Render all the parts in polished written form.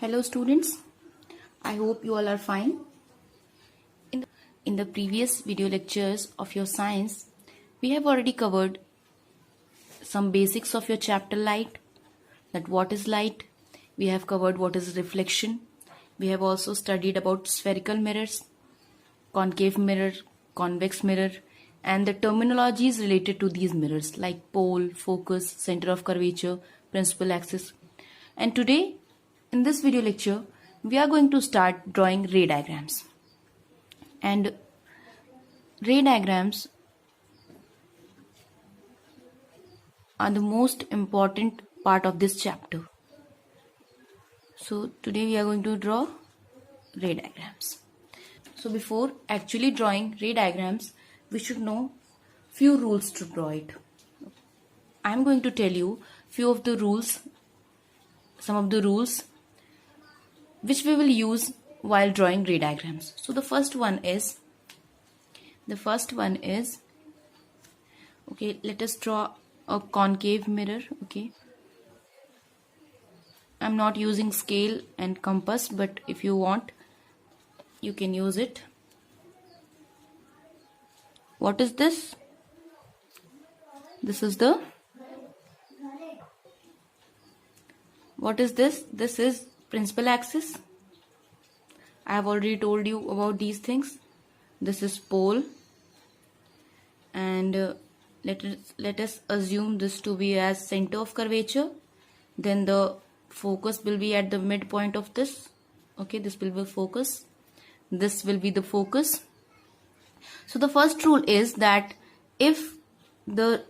Hello students, I hope you all are fine. In the previous video lectures of your science, we have already covered some basics of your chapter light, that what is light. We have covered what is reflection. We have also studied about spherical mirrors, concave mirror, convex mirror, and the terminologies related to these mirrors like pole, focus, center of curvature, principal axis. And today, in this video lecture, we are going to start drawing ray diagrams. And ray diagrams are the most important part of this chapter. So today we are going to draw ray diagrams. So before actually drawing ray diagrams, we should know few rules to draw it. I am going to tell you few of the rules, some of the rules which we will use while drawing ray diagrams. So the first one is, okay, let us draw a concave mirror. Okay, I'm not using scale and compass, but if you want, you can use it. What is this? What is this? This is principal axis. I have already told you about these things. This is pole, and let us assume this to be as center of curvature. Then the focus will be at the midpoint of this. Okay, this will be focus. This will be the focus. So the first rule is that if the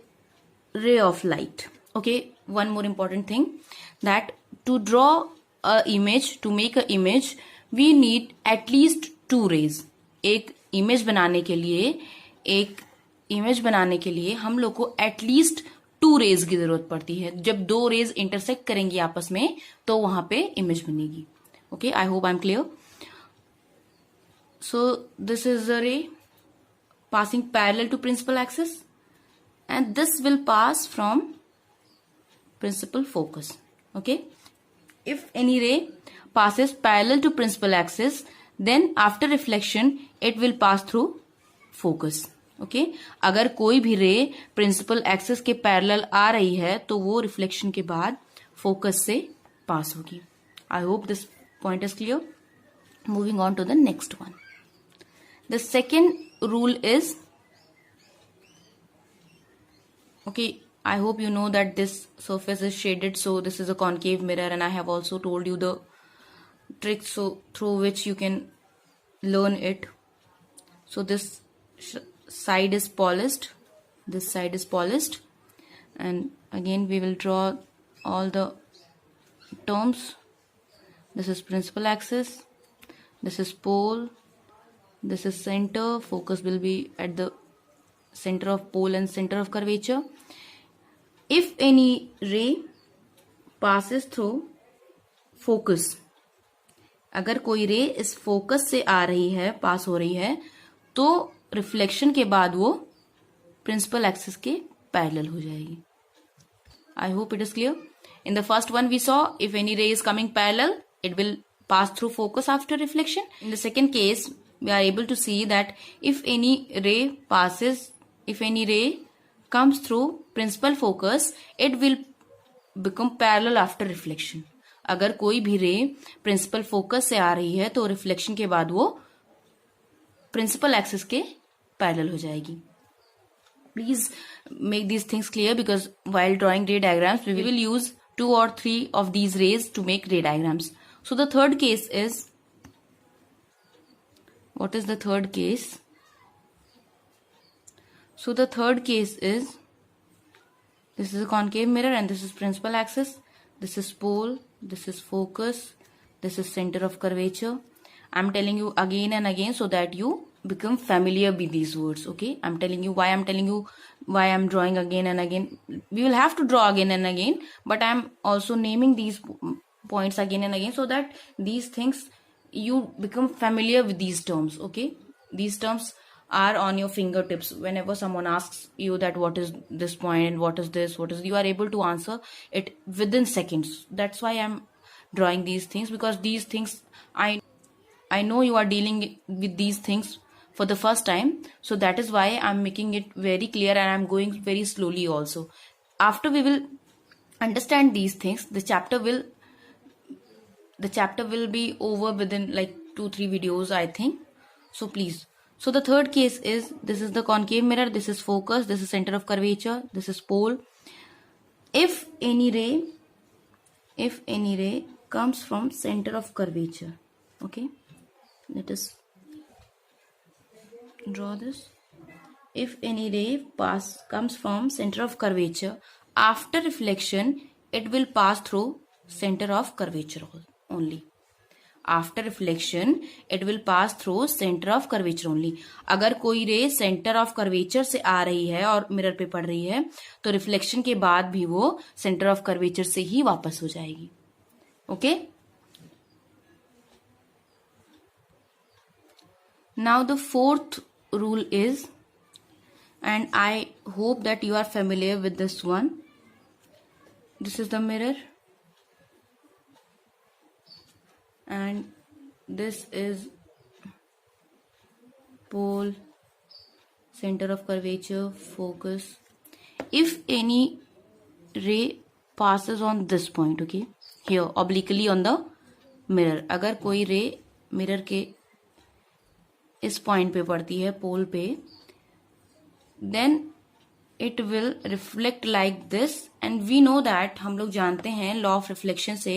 ray of light, okay, one more important thing, that to draw a image, to make a image, we need at least two rays. एक image बनाने के लिए हम लोग को at least to raise की जरूरत पड़ती है. जब दो रेज इंटरसेक्ट करेंगी आपस में तो वहां पे इमेज बनेगी. Okay, I hope I am clear. So this is a रे passing parallel to principal axis, and this will pass from principal focus. Okay, if any ray passes parallel to principal axis, then after reflection it will pass through focus. Okay, अगर कोई भी रे principal axis के parallel आ रही है तो वो reflection के बाद फोकस से पास होगी. I hope this point is clear. Moving on to the next one. The second rule is, okay, I hope you know that this surface is shaded, so this is a concave mirror, and I have also told you the tricks through which you can learn it. So this side is polished, this side is polished, and again we will draw all the terms. This is principal axis, this is pole, this is center. Focus will be at the center of pole and center of curvature. If any ray passes through focus, अगर कोई रे इस focus से आ रही है, पास हो रही है, तो रिफ्लेक्शन के बाद वो प्रिंसिपल एक्सिस के पैरेलल हो जाएगी. I hope it is clear. In the first one we saw if any ray is coming parallel, it will pass through focus after reflection. In the second case, we are able to see that if any ray comes through principal focus, it will become parallel after reflection. अगर कोई भी रे principal focus से आ रही है तो reflection के बाद वो प्रिंसिपल एक्सिस के पैरेलल हो जाएगी. Please make these things clear, because while drawing ray diagrams we will use 2 or 3 of these rays to make ray diagrams. So the third case is, what is the third case? So the third case is, this is a concave mirror and this is principal axis, this is pole, this is focus, this is center of curvature. I'm telling you again and again so that you become familiar with these words. Okay, I'm telling you why I'm drawing again and again. We will have to draw again and again, but I'm also naming these points again and again so that these things, you become familiar with these terms. Okay, these terms are on your fingertips. Whenever someone asks you that what is this point and what is this, you are able to answer it within seconds. That's why I'm drawing these things, because these things I know you are dealing with these things for the first time. So that is why I'm making it very clear, and I'm going very slowly also. After we will understand these things, the chapter will be over within like 2-3 videos, I think. So please. So the third case is, this is the concave mirror, this is focus, this is center of curvature, this is pole. If any ray comes from center of curvature, okay, let us draw this. If any ray comes from center of curvature, after reflection it will pass through center of curvature only. After reflection it will pass through centre of curvature only. अगर कोई रे centre of curvature से आ रही है और mirror पे पड़ रही है, तो रिफ्लेक्शन के बाद भी वो सेंटर ऑफ कर्वेचर से ही वापस हो जाएगी. Okay, now the fourth rule is, and I hope that you are familiar with this one. This is the mirror, and this is pole, center of curvature, focus. If any ray passes on this point, okay, here obliquely on the mirror, अगर कोई रे mirror के इस point पे पड़ती है, पोल पे, then it will reflect like this, and we know that, हम लोग जानते हैं लॉ ऑफ रिफ्लेक्शन से,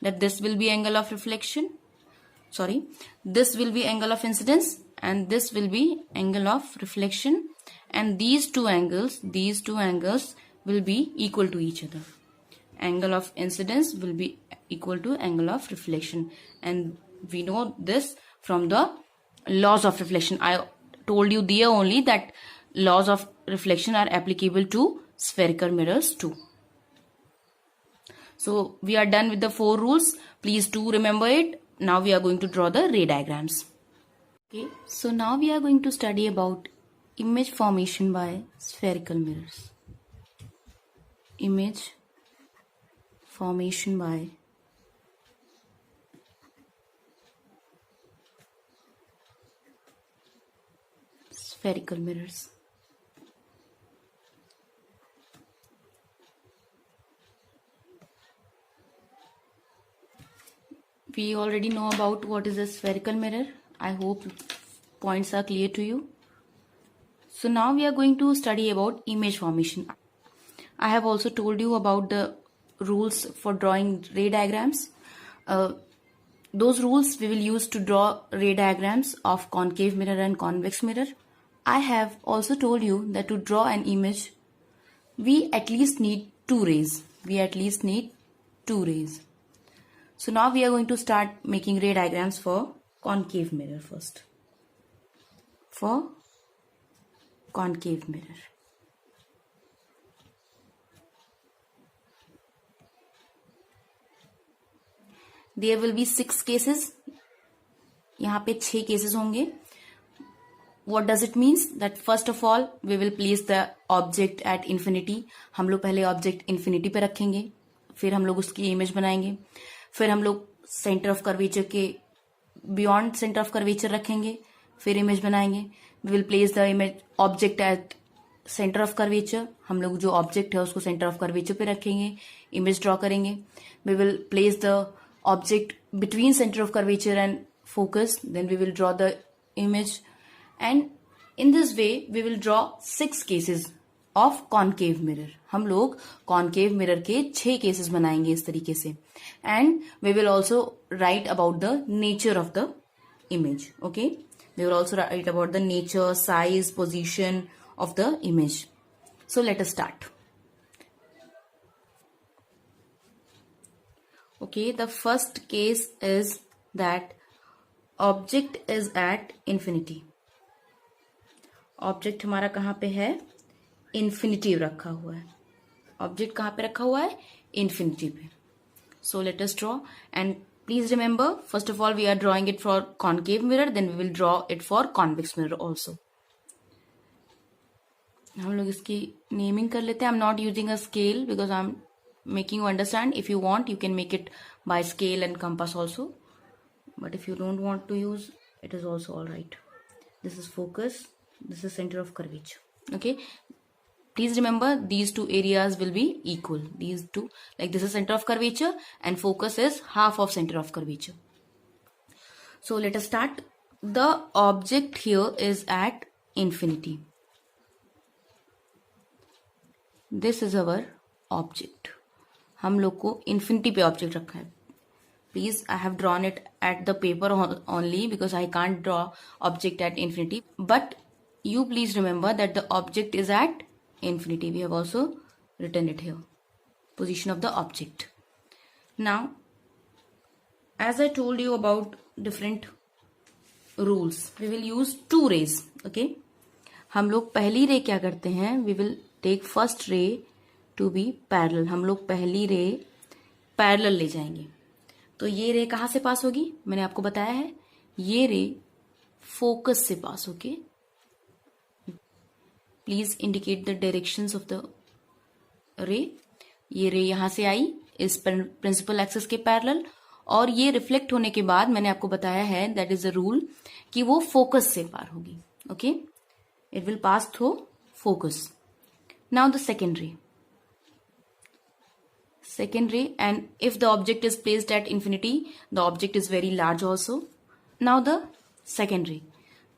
that this will be angle of reflection, sorry, this will be angle of incidence and this will be angle of reflection, and these two angles will be equal to each other. Angle of incidence will be equal to angle of reflection, and we know this from the laws of reflection. I told you there only that laws of reflection are applicable to spherical mirrors too. So we are done with the 4 rules. Please do remember it. Now we are going to draw the ray diagrams. Okay, so now we are going to study about image formation by spherical mirrors. Image formation by spherical mirrors. We already know about what is a spherical mirror. I hope points are clear to you. So now we are going to study about image formation. I have also told you about the rules for drawing ray diagrams. Those rules we will use to draw ray diagrams of concave mirror and convex mirror. I have also told you that to draw an image, we at least need 2 rays. So now we are going to start making ray diagrams for concave mirror first. For concave mirror, there will be 6 cases. यहाँ पे 6 cases होंगे. What does it means? That first of all we will place the object at infinity. हम लोग पहले object infinity पे रखेंगे, फिर हम लोग उसकी image बनाएंगे, फिर हम लोग सेंटर ऑफ कर्वेचर के बियॉन्ड सेंटर ऑफ कर्वेचर रखेंगे, फिर इमेज बनाएंगे. We will place the image object at centre of curvature. हम लोग जो ऑब्जेक्ट है उसको सेंटर ऑफ कर्वेचर पे रखेंगे, इमेज ड्रॉ करेंगे. We will place the object between centre of curvature and focus, then we will draw the image, and in this way we will draw 6 cases of concave mirror. हम लोग concave mirror के 6 cases बनाएंगे इस तरीके से, and we will also write about the nature of the image. Okay, we will also write about the nature, size, position of the image. So let us start. Okay, the first case is that object is at infinity. Object हमारा कहां पे है? Infinity रखा हुआ है. Object कहां पे रखा हुआ है? इन्फिनिटी पे. So let us draw, and please remember, first of all we are drawing it for concave mirror, then we will draw it for convex mirror also. हम लोग इसकी नेमिंग कर लेते हैं. I am not using a scale because I am making you understand. If you want, you can make it by scale and compass also, but if you don't want to use, it is also all right. This is focus, this is center of curvature. Okay, please remember these two areas will be equal. These two, like this is center of curvature and focus is half of center of curvature. So let us start. The object here is at infinity. This is our object. हम लोग को infinity पे object रखा है. Please, I have drawn it at the paper only because I can't draw object at infinity. But you please remember that the object is at infinity. We have also written it here. Position of the object. Now, as I told you about different rules, we will use two rays. Okay. हम लोग पहली रे क्या करते हैं? We will take first ray to be parallel. हम लोग पहली रे parallel ले जाएंगे. तो ये रे कहाँ से पास होगी? मैंने आपको बताया है, ये रे फोकस से पास होके. Please indicate the directions of the रे. ये रे यहां से आई इस प्रिंसिपल एक्सिस के पैरेलल, और ये रिफ्लेक्ट होने के बाद मैंने आपको बताया है, दैट इज अ रूल, कि वो फोकस से पार होगी. Okay, it will pass through focus. Now the second रे. Second ray, and if the object is placed at infinity, the object is very large also. Now the second ray,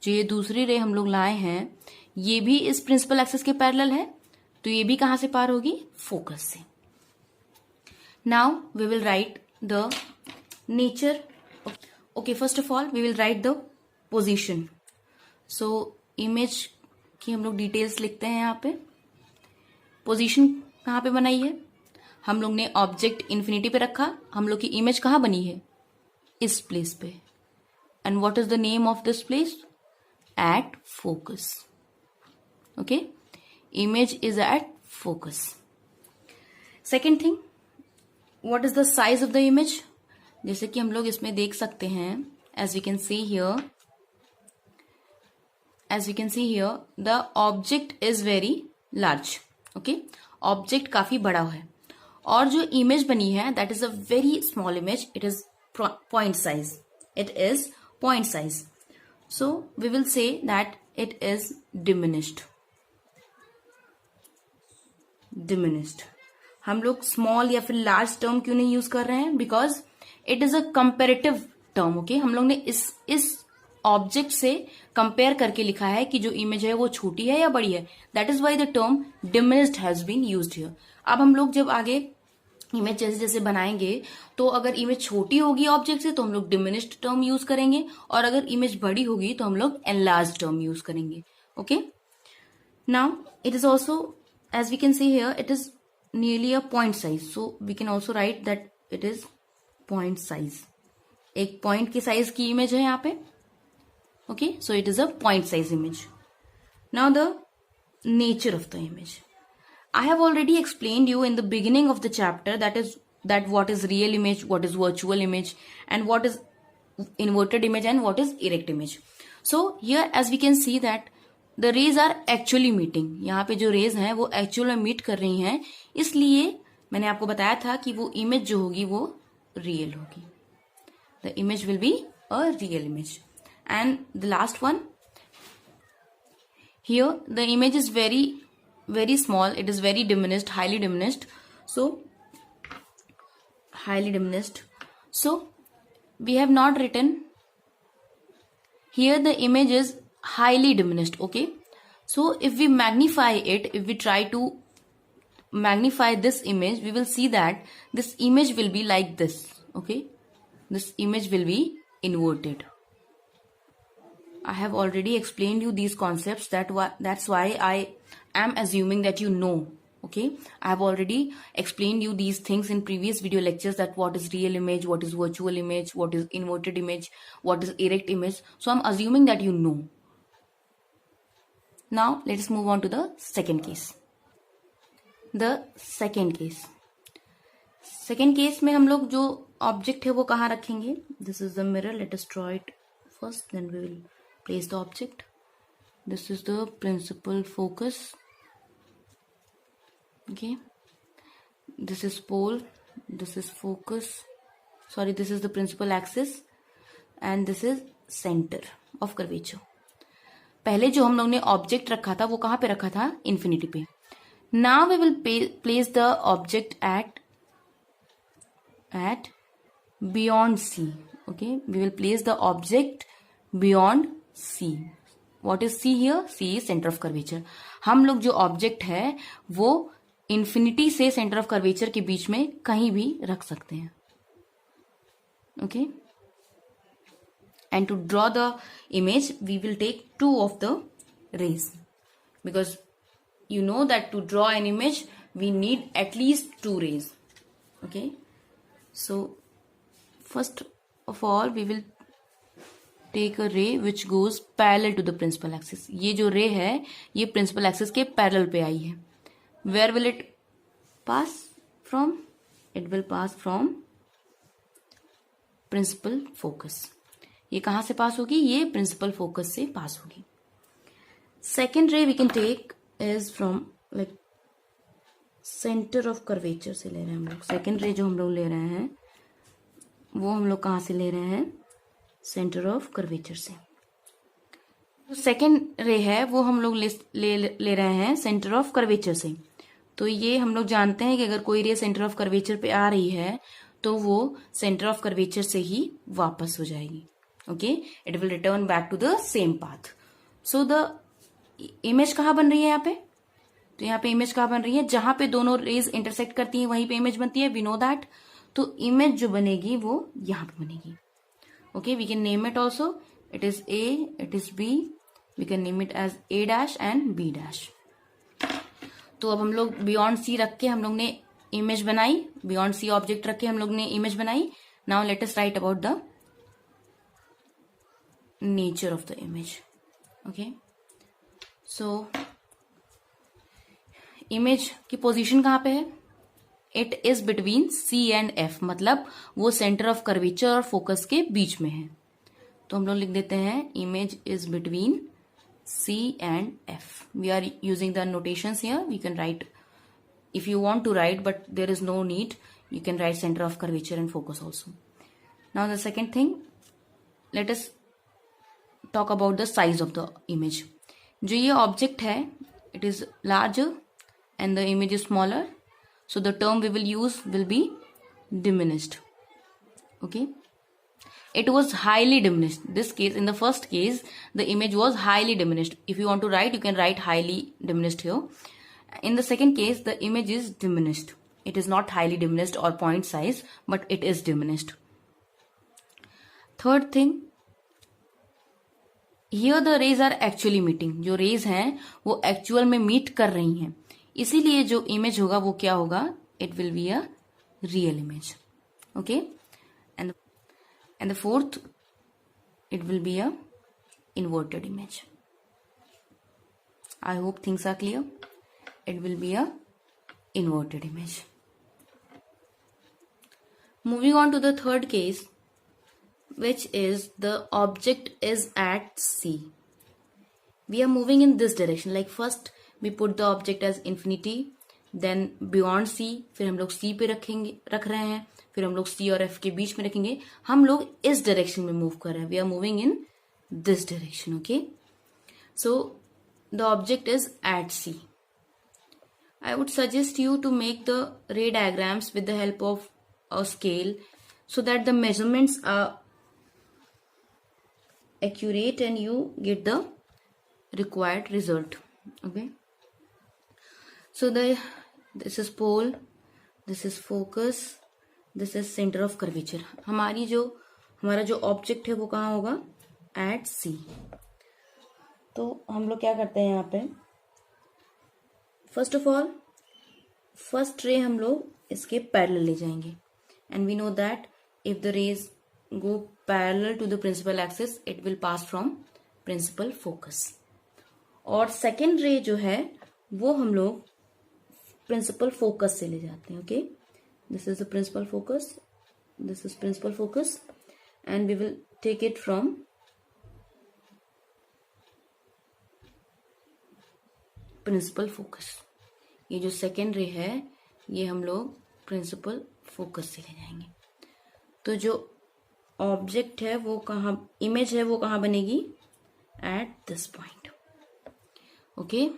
जो ये दूसरी रे हम लोग लाए हैं, ये भी इस प्रिंसिपल एक्सिस के पैरेलल है, तो ये भी कहां से पार होगी? फोकस से. Now we will write the nature. Okay, first of all we will write the position. So image की हम लोग डिटेल्स लिखते हैं यहाँ पे. पोजीशन कहाँ पे बनाई है? हम लोग ने ऑब्जेक्ट इन्फिनिटी पे रखा, हम लोग की इमेज कहाँ बनी है? इस प्लेस पे. And what is the name of this place? At focus. Okay, image is at focus. Second thing, what is the size of the image? जैसे कि हम लोग इसमें देख सकते हैं, as we can see here, the object is very large. Okay, object काफी बड़ा है, और जो इमेज बनी है that is a very small image. It is point size. It is point size. So we will say that it is diminished. हम लोग small या फिर लार्ज टर्म क्यों नहीं यूज कर रहे हैं? Because it is a comparative term. Okay, हम लोग ने इस ऑब्जेक्ट से कंपेयर करके लिखा है कि जो इमेज है वो छोटी है या बड़ी है. That is why the term diminished has been used here. अब हम लोग जब आगे इमेज जैसे जैसे बनाएंगे, तो अगर इमेज छोटी होगी ऑब्जेक्ट से तो हम लोग डिमिनिश्ड टर्म यूज करेंगे, और अगर इमेज बड़ी होगी तो हम लोग एनलार्ज टर्म यूज करेंगे. Okay, now it is also, as we can see here, it is nearly a point size. So we can also write that it is point size. एक पॉइंट के size की image है यहाँ पे. Okay, so it is a point size image. Now the nature of the image. I have already explained you in the beginning of the chapter that what is real image, what is virtual image, and what is inverted image and what is erect image. So here as we can see that the rays are actually meeting. यहाँ पे जो rays हैं वो actual में meet कर रही हैं, इसलिए मैंने आपको बताया था कि वो image जो होगी वो real होगी. The image will be a real image. And the last one, here the image is very small. It is very diminished, highly diminished. So highly diminished. So we have not written here the image is highly diminished. Okay, so if we magnify it, if we try to magnify this image, we will see that this image will be like this. Okay, this image will be inverted. I have already explained you these concepts. That's why I am assuming that you know. Okay, I have already explained you these things in previous video lectures, that what is real image, what is virtual image, what is inverted image, what is erect image. So I'm assuming that you know. Now let us move on to the second case. The second case में हम लोग जो object है वो कहाँ रखेंगे? This is the mirror. Let us draw it first, then we will place the object. This is the principal focus. Okay, this is pole, this is focus, sorry, this is the principal axis and this is center of curvature. पहले जो हम लोग ने object रखा था वो कहां पे रखा था? इन्फिनिटी पे. Now we will place the object at beyond C. Okay, we will place the object beyond C. What is C here? C is center of curvature. हम लोग जो ऑब्जेक्ट है वो इन्फिनिटी से सेंटर ऑफ कर्वेचर के बीच में कहीं भी रख सकते हैं. Okay, and to draw the image we will take two of the rays, because you know that to draw an image we need at least two rays. Okay, so first of all we will take a ray which goes parallel to the principal axis. ये जो ray है ये principal axis के parallel पे आई है. Where will it pass from? It will pass from principal focus. ये कहां से पास होगी? ये प्रिंसिपल फोकस से पास होगी. Second ray we can take is from like centre of curvature से ले रहे हैं हम लोग. सेकेंड रे जो हम लोग ले रहे हैं वो हम लोग कहां से ले रहे हैं? सेंटर ऑफ कर्वेचर से. सेकेंड रे है वो हम लोग ले रहे हैं सेंटर ऑफ कर्वेचर से. तो ये हम लोग जानते हैं कि अगर कोई रे सेंटर ऑफ कर्वेचर पे आ रही है तो वो सेंटर ऑफ कर्वेचर से ही वापस हो जाएगी. Okay, it will return back to the same path. So the image कहाँ बन रही है यहाँ पे? तो यहाँ पे इमेज कहाँ बन रही है? जहां पे दोनों रेज इंटरसेक्ट करती हैं वहीं पे इमेज बनती है. We know that. तो इमेज जो बनेगी वो यहाँ पे बनेगी. Okay, we can name it also. It is A, it is B. We can name it as A dash and B dash. तो अब हम लोग बियॉन्ड सी रख के हम लोग ने इमेज बनाई. बियॉन्ड सी ऑब्जेक्ट रख के हम लोग ने इमेज बनाई. Now let us right about the nature of the image. Okay, so image की पोजीशन कहां पे है? It is between C and F. मतलब वो सेंटर ऑफ कर्वेचर और फोकस के बीच में है. तो हम लोग लिख देते हैं image is between C and F. We are using the notations here. We can write if you want to write, but there is no need. You can write center of curvature and focus also. Now the second thing, let us talk about the size of the image. जो ये object है it is larger and the image is smaller, so the term we will use will be diminished. Okay, it was highly diminished. This case, in the first case the image was highly diminished. If you want to write, you can write highly diminished here. In the second case the image is diminished. It is not highly diminished or point size, but it is diminished. Third thing, here the rays are actually meeting. जो rays हैं वो actual में meet कर रही हैं, इसीलिए जो image होगा वो क्या होगा? It will be a real image. Okay, and the fourth, it will be a inverted image. I hope things are clear. It will be a inverted image. Moving on to the third case, which is the object is at C. We are moving in this direction. Like first we put the object as infinity, then beyond C, फिर हम लोग C पे रख रहे हैं, फिर हम लोग C और F के बीच में रखेंगे. हम लोग इस डायरेक्शन में मूव कर रहे हैं. We are moving in this direction. Okay, so the object is at C. I would suggest you to make the ray diagrams with the help of a scale so that the measurements are accurate and you get the required result. Okay, so this is pole, this is focus, this is center of curvature. हमारा जो object है वो कहाँ होगा? At C. तो हम लोग क्या करते हैं यहाँ पे? First of all first ray हम लोग इसके पैरेलल ले जाएंगे, and we know that if the rays go parallel to the principal axis it will pass from principal focus. और सेकेंड रे जो है वो हम लोग प्रिंसिपल फोकस से ले जाते हैं. Okay, this is the principal focus, this is principal focus, and we will take it from principal focus. ये जो सेकेंड रे है ये हम लोग प्रिंसिपल फोकस से ले जाएंगे। तो जो ऑब्जेक्ट है वो कहाँ, इमेज है वो कहाँ बनेगी, at this point. Okay,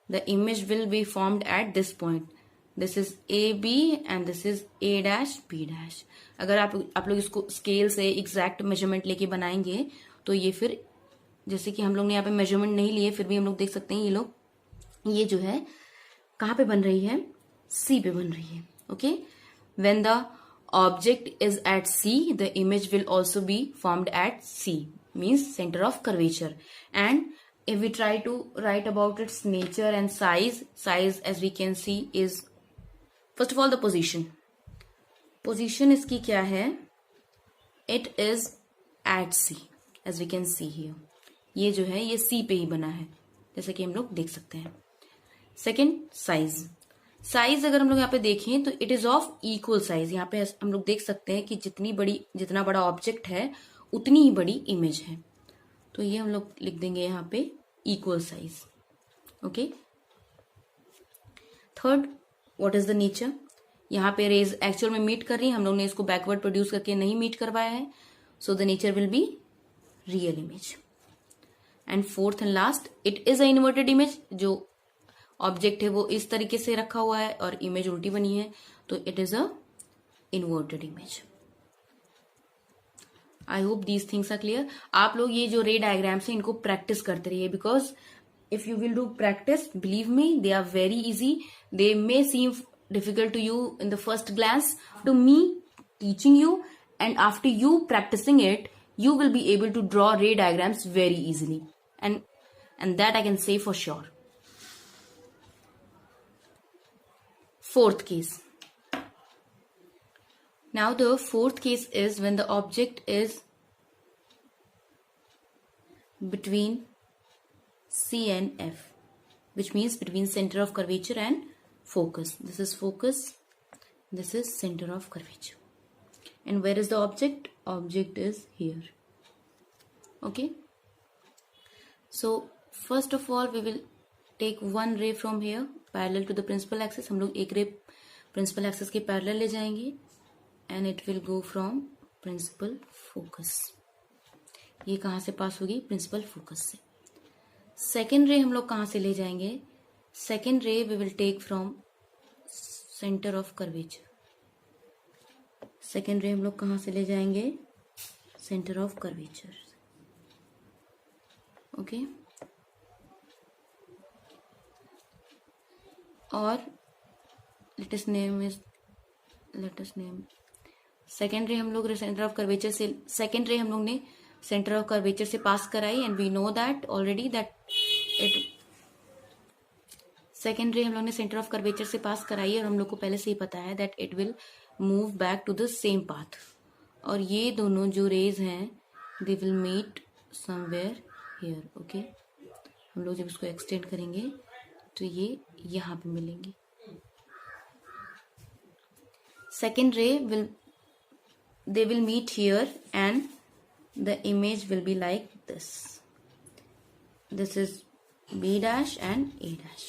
the image will be formed at this point. This is A B and this is A dash B dash. अगर आप लोग इसको स्केल से एग्जैक्ट मेजरमेंट लेके बनाएंगे तो ये फिर, जैसे कि हम लोग ने यहाँ पे मेजरमेंट नहीं लिए फिर भी हम लोग देख सकते हैं ये जो है कहाँ पे बन रही है, सी पे बन रही है। Okay, when the object is at C, the image will also be formed at C, means center of curvature. And if we try to write about its nature and size as we can see is, first of all, the position इसकी क्या है, it is at C as we can see here. ये जो है ये C पे ही बना है जैसे कि हम लोग देख सकते हैं। सेकेंड, साइज अगर हम लोग यहाँ पे देखें तो it is of equal size. यहाँ पे हम लोग देख सकते हैं कि जितना बड़ा ऑब्जेक्ट है उतनी ही बड़ी इमेज है, तो ये हम लोग लिख देंगे यहाँ पे equal size. Okay, third, what is the nature. यहाँ पे रेज एक्चुअल में मीट कर रही है, हम लोग ने इसको बैकवर्ड प्रोड्यूस करके नहीं मीट करवाया है, so the nature will be real image. And fourth and last, it is a inverted image. जो ऑब्जेक्ट है वो इस तरीके से रखा हुआ है और इमेज उल्टी बनी है, तो it is a inverted image. I hope these things are clear. आप लोग ये जो रे डायग्राम्स है इनको प्रैक्टिस करते रहिए, because if you will do practice, believe me, they are very easy. They may seem difficult to you in the first glance, to me teaching you, and after you practicing it you will be able to draw ray diagrams very easily, and that I can say for sure. Fourth case. Now the fourth case is when the object is between C and F, which means between center of curvature and focus. This is focus, this is center of curvature. And where is the object? Object is here. Okay, so first of all we will take one ray from here parallel to the principal axis. हम लोग एक रे principal axis के parallel ले जाएंगे and it will go from principal focus. ये कहाँ से पास होगी? principal focus से। second ray हम लोग कहाँ से ले जाएंगे? second ray we will take from center of curvature. Second ray हम लोग कहाँ से ले जाएंगे? Centre of curvature. ओके, और let us name second ray हम लोग सेंटर ऑफ कर्वेचर से, सेकेंड रे हम लोग ने सेंटर ऑफ कर्वेचर से पास कराई, and we know that already that it, second ray हम लोग ने सेंटर ऑफ कर्वेचर से पास कराई है और हम लोग को पहले से ही पता है that it will move back to the same path. और ये दोनों जो रेज हैं they will meet somewhere here. Okay, हम लोग जब इसको एक्सटेंड करेंगे तो ये यहाँ पे मिलेंगी। सेकेंड रे they will meet here and the image will be like this. This is B dash and A dash.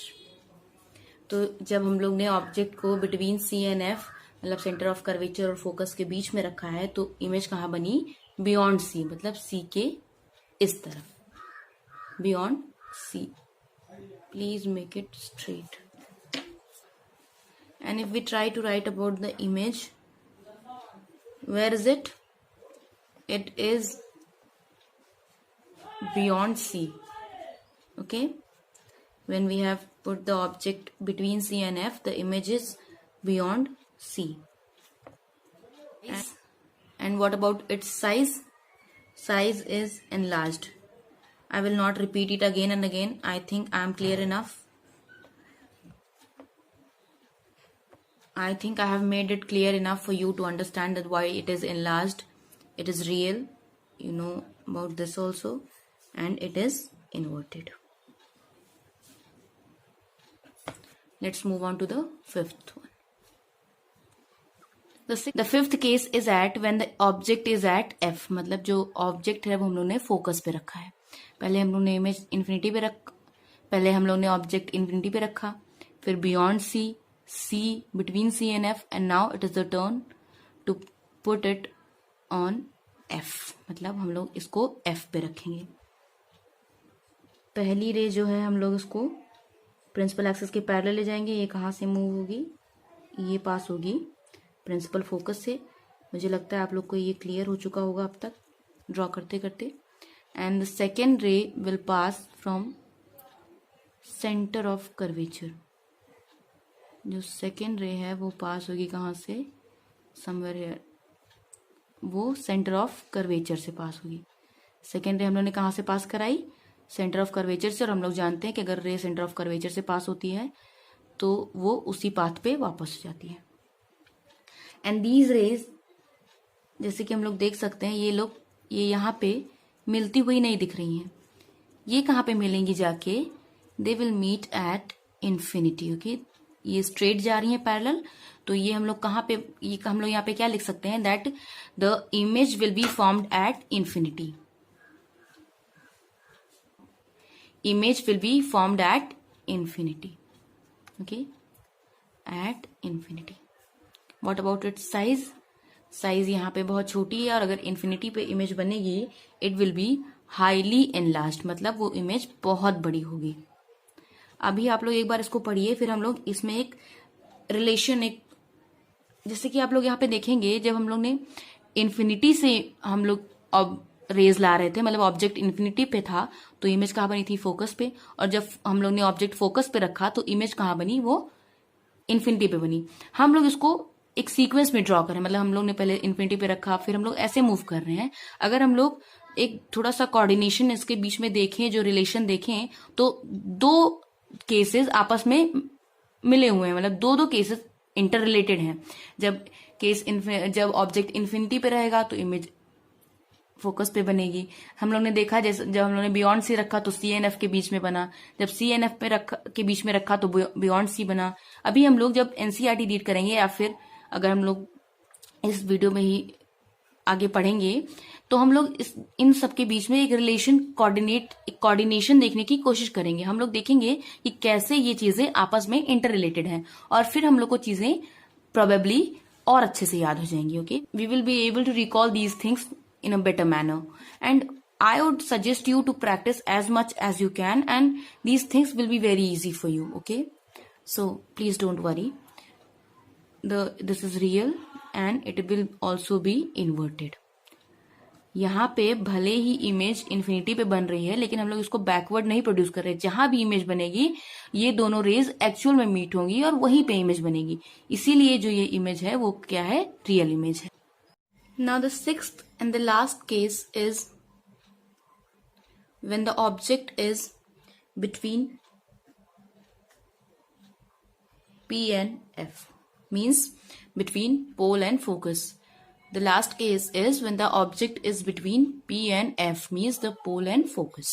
तो जब हम लोग ने ऑब्जेक्ट को बिटवीन C एंड F, मतलब सेंटर ऑफ कर्वेचर और फोकस के बीच में रखा है, तो इमेज कहाँ बनी? बियॉन्ड C, मतलब C के इस तरफ, beyond C. Please make it straight. And if we try to write about the image, where is it? It is beyond C. Okay, when we have put the object between C and F, the image is beyond C. And what about its size? Size is enlarged. I will not repeat it again and again. I think I am clear enough. I think I have made it clear enough for you to understand that why it is enlarged. It is real. You know about this also. And it is inverted. Let's move on to the fifth one. The fifth case is at when the object is at F. मतलब जो object है वो हम लोग ने focus पे रखा है। पहले हम लोग ने इमेज इन्फिनिटी पे पहले हम लोग ने ऑब्जेक्ट इन्फिनिटी पे रखा, फिर beyond C, C, between C and F, and now it is the turn to put it on F. मतलब हम लोग इसको F पे रखेंगे. पहली रे जो है हम लोग इसको प्रिंसिपल एक्सिस के पैरेलल ले जाएंगे. ये कहाँ से मूव होगी? ये पास होगी प्रिंसिपल फोकस से. मुझे लगता है आप लोग को ये क्लियर हो चुका होगा अब तक ड्रॉ करते करते. एंड द सेकेंड रे will pass from centre of curvature. जो सेकेंड रे है वो पास होगी कहाँ से? Somewhere here. वो सेंटर ऑफ कर्वेचर से पास होगी. सेकेंड रे हम लोग ने कहाँ से पास कराई? सेंटर ऑफ कर्वेचर से. और हम लोग जानते हैं कि अगर रे सेंटर ऑफ कर्वेचर से पास होती है तो वो उसी पाथ पे वापस हो जाती है. एंड दीज रेज, जैसे कि हम लोग देख सकते हैं, ये यहाँ पे मिलती हुई नहीं दिख रही हैं. ये कहाँ पे मिलेंगी जाके? They will meet at infinity. Okay, ये स्ट्रेट जा रही हैं पैरेलल. तो ये हम लोग कहाँ पे, ये हम लोग यहाँ पे क्या लिख सकते हैं? That the image will be formed at infinity. Image will be formed at infinity. Okay, at infinity. What about its size? Size यहाँ पे बहुत छोटी है और अगर infinity पे image बनेगी it will be highly enlarged. मतलब वो image बहुत बड़ी होगी. अभी आप लोग एक बार इसको पढ़िए, फिर हम लोग इसमें एक रिलेशन, एक जैसे कि आप लोग यहाँ पे देखेंगे, जब हम लोग ने infinity से हम लोग अब रेज ला रहे थे, मतलब ऑब्जेक्ट इन्फिनिटी पे था तो इमेज कहाँ बनी थी? फोकस पे. और जब हम लोग ने ऑब्जेक्ट फोकस पे रखा तो इमेज कहाँ बनी? वो इन्फिनिटी पे बनी. हम लोग इसको एक सीक्वेंस में ड्रॉ करें, मतलब हम लोग ने पहले इन्फिनिटी पे रखा, फिर हम लोग ऐसे मूव कर रहे हैं. अगर हम लोग एक थोड़ा सा कोऑर्डिनेशन इसके बीच में देखें, जो रिलेशन देखें, तो दो केसेस आपस में मिले हुए हैं, मतलब दो केसेस इंटर रिलेटेड हैं. जब ऑब्जेक्ट इन्फिनिटी पे रहेगा तो इमेज फोकस पे बनेगी. हम लोग ने देखा जैसे जब हम लोग ने बियॉन्ड सी रखा तो सी एन एफ के बीच में बना, जब सी एन एफ पे के बीच में रखा तो बियॉन्ड सी बना. अभी हम लोग जब एनसीईआरटी रीड करेंगे या फिर अगर हम लोग इस वीडियो में ही आगे पढ़ेंगे तो हम लोग इन सब के बीच में एक रिलेशन कोऑर्डिनेशन देखने की कोशिश करेंगे. हम लोग देखेंगे कि कैसे ये चीजें आपस में इंटर रिलेटेड हैं और फिर हम लोग को चीजें प्रोबेबली और अच्छे से याद हो जाएंगी. Okay, we will be able to recall these things in a better manner, and I would suggest you to practice as much as you can, and these things will be very easy for you. Okay, so please don't worry. This is real and it will also be inverted. यहाँ पे भले ही image infinity पे बन रही है लेकिन हम लोग इसको बैकवर्ड नहीं प्रोड्यूस कर रहे. जहां भी इमेज बनेगी ये दोनों रेज एक्चुअल में मीट होंगी और वहीं पे इमेज बनेगी. इसीलिए जो ये इमेज है वो क्या है? रियल इमेज है. Now the sixth and the last case is when the object is between P and F, means between pole and focus. The last case is when the object is between P and F, means the pole and focus.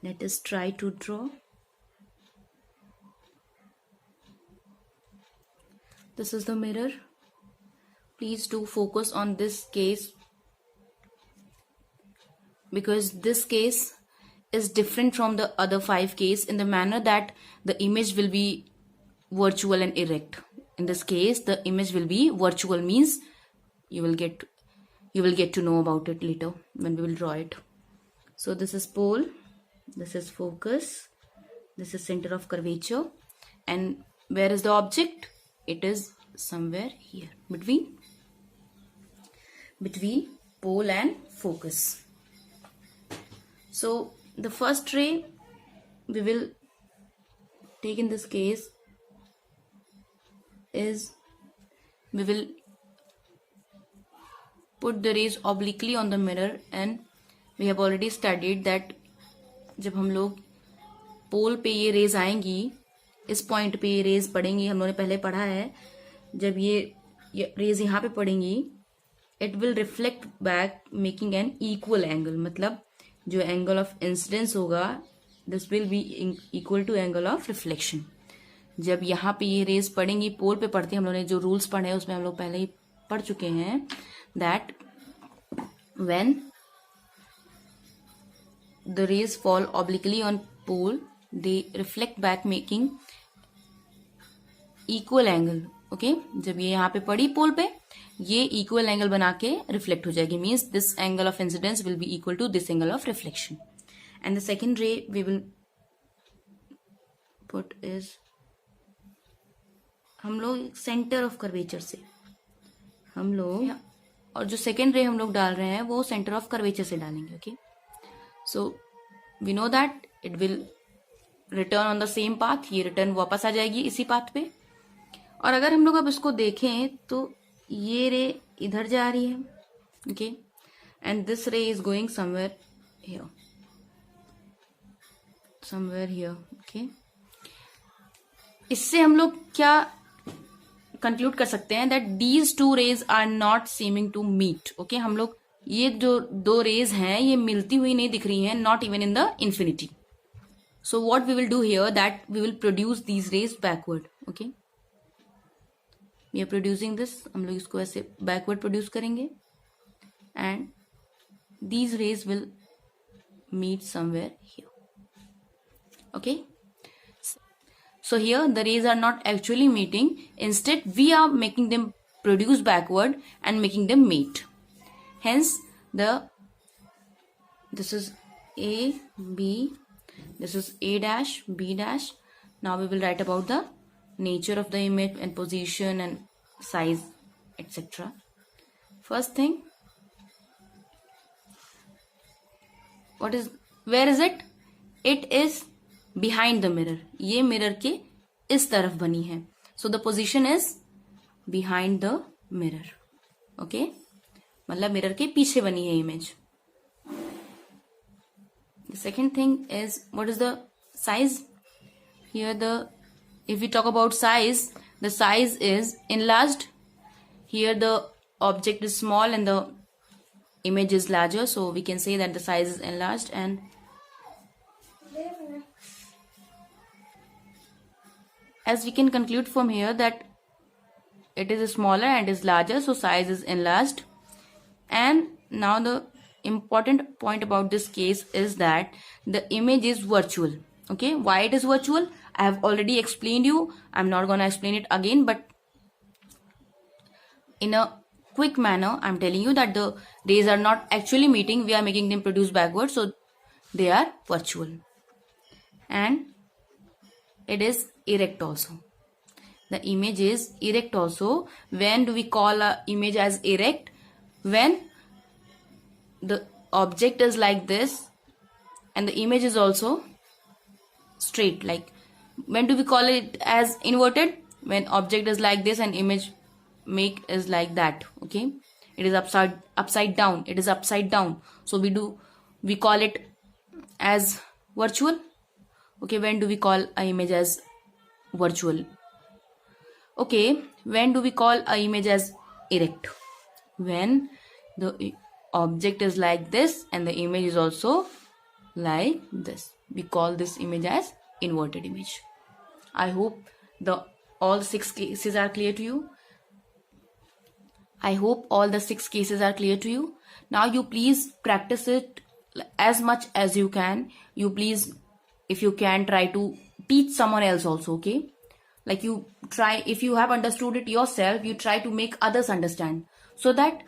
Let us try to draw. This is the mirror. Please do focus on this case because this case is different from the other 5 cases in the manner that the image will be virtual and erect. In this case, the image will be virtual, means you will get to know about it later when we will draw it. So this is pole, this is focus, this is center of curvature, and where is the object? It is somewhere here between pole and focus. So the first ray we will take in this case is we will put the rays obliquely on the mirror, and we have already studied that जब हम लोग पोल पे ये raise आएंगी, इस point पे ये raise पड़ेंगी, हम लोगों ने पहले पढ़ा है. जब ये रेज यहाँ पे पड़ेंगी it will reflect back making an equal angle. मतलब जो एंगल ऑफ इंसिडेंस होगा this will be equal to angle of reflection. जब यहाँ पे ये रेज पड़ेंगी, पोल पे पड़ती है, हम लोगों ने जो रूल्स पढ़े हैं उसमें हम लोग पहले ही पढ़ चुके हैं that when the rays fall obliquely on pole they reflect back making equal angle, okay. जब ये यहाँ पे पड़ी पोल पे, ये इक्वल एंगल बना के रिफ्लेक्ट हो जाएगी, means this angle of incidence will be equal to this angle of reflection. And the second ray we will put is, हम लोग सेंटर ऑफ कर्वेचर से हम लोग, और जो सेकेंड रे हम लोग डाल रहे हैं वो सेंटर ऑफ कर्वेचर से डालेंगे, okay. So we know that it will return on the same path, ये रिटर्न वापस आ जाएगी इसी पाथ पे। और अगर हम लोग अब इसको देखें तो ये रे इधर जा रही है, okay, and this ray is going somewhere here, okay. इससे हम लोग क्या कंक्लूड कर सकते हैं, that these two rays are not seeming to meet, okay. हम लोग ये जो दो रेज हैं ये मिलती हुई नहीं दिख रही हैं, not even in the infinity. So what we will do here, that we will produce these rays backward, okay. We are producing this, हम लोग इसको ऐसे बैकवर्ड प्रोड्यूस करेंगे, and these rays will meet somewhere here, okay. So here the rays are not actually meeting, instead we are making them produce backward and making them meet. Hence this is A, B, this is A dash, B dash. Now we will write about the nature of the image and position and size, etc. First thing, where is it? It is behind the mirror, ये mirror के इस तरफ बनी है, so the position is behind the mirror, okay, मतलब mirror के पीछे बनी है image. The second thing is what is the size here, the if we talk about size, the size is enlarged, here the object is small and the image is larger, so we can say that the size is enlarged, and as we can conclude from here that it is smaller and is larger, so size is enlarged. And now the important point about this case is that the image is virtual, okay. Why it is virtual, I have already explained you, I'm not going to explain it again, but in a quick manner I'm telling you that the rays are not actually meeting, we are making them produce backward, so they are virtual. And it is erect also, the image is erect also. When do we call a image as erect? When the object is like this and the image is also straight. Like, when do we call it as inverted? When object is like this and image make is like that, okay. It is upside down, it is upside down, so we call it as virtual, okay. When do we call a image as virtual? Okay, when do we call a image as erect? When the object is like this and the image is also like this, we call this image as inverted image. I hope all 6 cases are clear to you. I hope all the 6 cases are clear to you. Now you please practice it as much as you can. You please, if you can, try to teach someone else also, okay. Like, you try, if you have understood it yourself, you try to make others understand, so that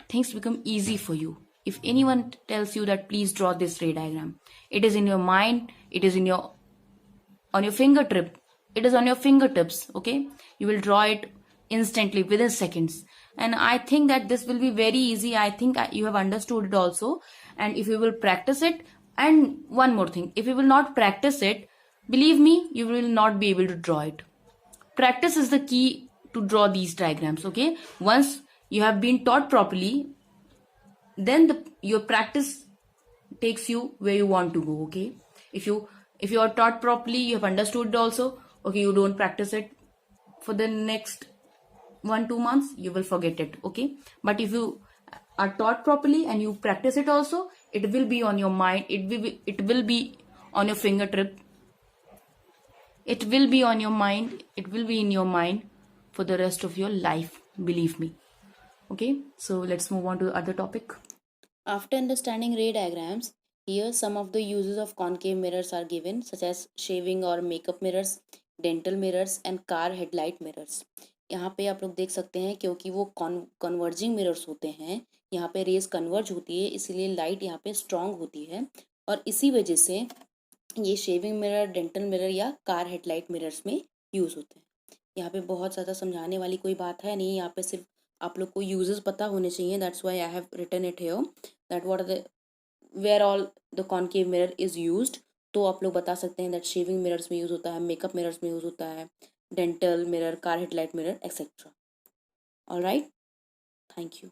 things become easy for you. If anyone tells you that please draw this ray diagram, it is in your mind, it is on your fingertip, it is on your fingertips, okay. You will draw it instantly within seconds, and I think that this will be very easy. I think you have understood it also, and if you will practice it. And one more thing, if you will not practice it, believe me, you will not be able to draw it. Practice is the key to draw these diagrams, okay. Once you have been taught properly, then your practice takes you where you want to go, okay. If you are taught properly, you have understood it also, okay, you don't practice it for the next 1-2 months, you will forget it, okay. But if you are taught properly and you practice it also, it will be on your mind, it will be on your fingertip, it will be on your mind, it will be in your mind for the rest of your life, believe me, okay. So let's move on to the other topic. After understanding ray diagrams, here some of the uses of concave mirrors are given, such as shaving or makeup mirrors, dental mirrors and car headlight mirrors. यहाँ पे आप लोग देख सकते हैं क्योंकि वो converging mirrors होते हैं, यहाँ पे रेज कन्वर्ज होती है, इसीलिए लाइट यहाँ पे स्ट्रांग होती है और इसी वजह से ये शेविंग मिरर, डेंटल मिरर या कार हेडलाइट मिरर्स में यूज़ होते हैं। यहाँ पे बहुत ज़्यादा समझाने वाली कोई बात है नहीं, यहाँ पे सिर्फ आप लोग को यूजेस पता होने चाहिए। That's why I have written it here that what are the where all the concave mirror is used. तो आप लोग बता सकते हैं दैट शेविंग मिरर्स में यूज़ होता है, मेकअप मिरर्स में यूज़ होता है, dental mirror, car headlight mirror etcetera. All right, thank you.